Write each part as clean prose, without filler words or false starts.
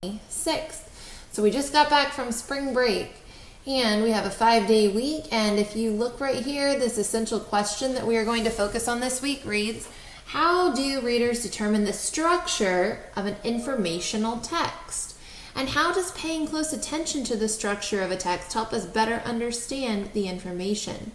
6th. So we just got back from spring break and we have a 5-day week. And if you look right here, this essential question that we are going to focus on this week reads, how do readers determine the structure of an informational text? And how does paying close attention to the structure of a text help us better understand the information?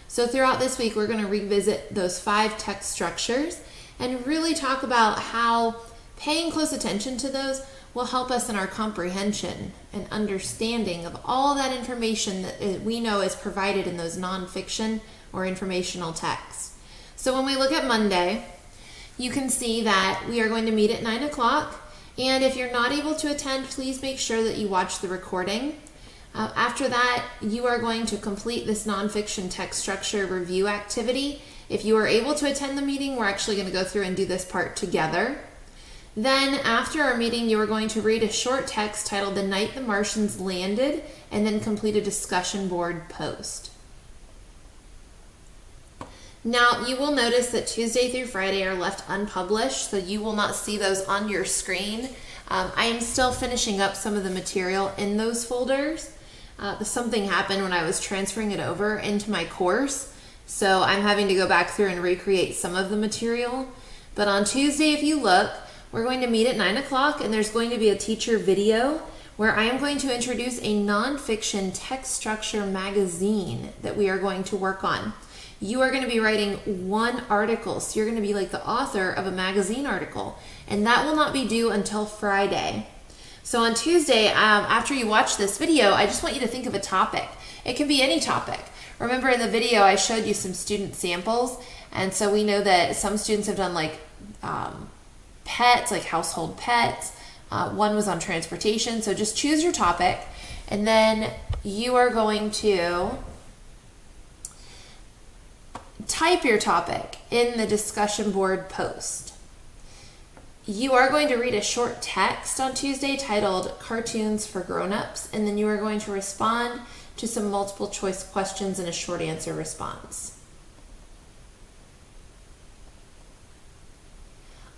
So throughout this week, we're going to revisit those 5 text structures and really talk about how paying close attention to those will help us in our comprehension and understanding of all that information that we know is provided in those nonfiction or informational texts. So when we look at Monday, you can see that we are going to meet at 9 o'clock. And if you're not able to attend, please make sure that you watch the recording. After that, you are going to complete this nonfiction text structure review activity. If you are able to attend the meeting, we're actually going to go through and do this part together. Then after our meeting, you are going to read a short text titled The Night the Martians Landed, and then complete a discussion board post. Now, you will notice that Tuesday through Friday are left unpublished, so you will not see those on your screen. I am still finishing up some of the material in those folders. Something happened when I was transferring it over into my course, so I'm having to go back through and recreate some of the material. But on Tuesday, if you look, we're going to meet at 9 o'clock, and there's going to be a teacher video where I am going to introduce a nonfiction text structure magazine that we are going to work on. You are going to be writing one article, so you're going to be like the author of a magazine article, and that will not be due until Friday. So on Tuesday, after you watch this video, I just want you to think of a topic. It can be any topic. Remember in the video I showed you some student samples, and so we know that some students have done like pets, like household pets. One was on transportation, so just choose your topic, and then you are going to type your topic in the discussion board post. You are going to read a short text on Tuesday titled Cartoons for Grown-Ups, and then you are going to respond to some multiple choice questions in a short answer response.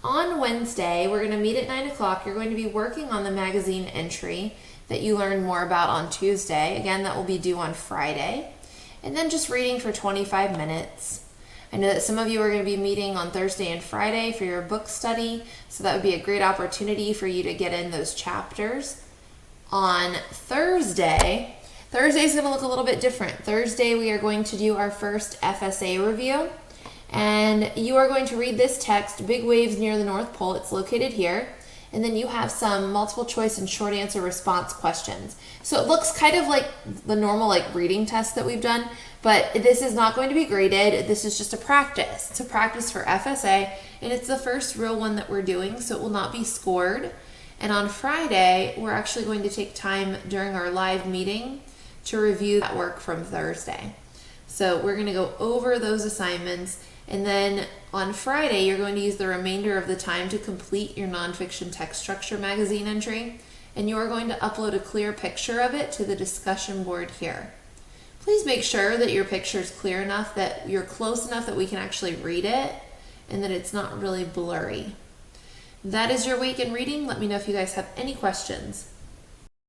On Wednesday, we're going to meet at 9 o'clock. You're going to be working on the magazine entry that you learned more about on Tuesday. Again, that will be due on Friday. And then just reading for 25 minutes. I know that some of you are going to be meeting on Thursday and Friday for your book study, so that would be a great opportunity for you to get in those chapters. On Thursday is going to look a little bit different. Thursday, we are going to do our first FSA review. And you are going to read this text, Big Waves Near the North Pole. It's located here. And then you have some multiple choice and short answer response questions. So it looks kind of like the normal reading test that we've done, but this is not going to be graded. This is just a practice. It's a practice for FSA, and it's the first real one that we're doing, so it will not be scored. And on Friday, we're actually going to take time during our live meeting to review that work from Thursday. So we're going to go over those assignments. And then on Friday, you're going to use the remainder of the time to complete your nonfiction text structure magazine entry, and you are going to upload a clear picture of it to the discussion board here. Please make sure that your picture is clear enough, that you're close enough that we can actually read it, and that it's not really blurry. That is your week in reading. Let me know if you guys have any questions.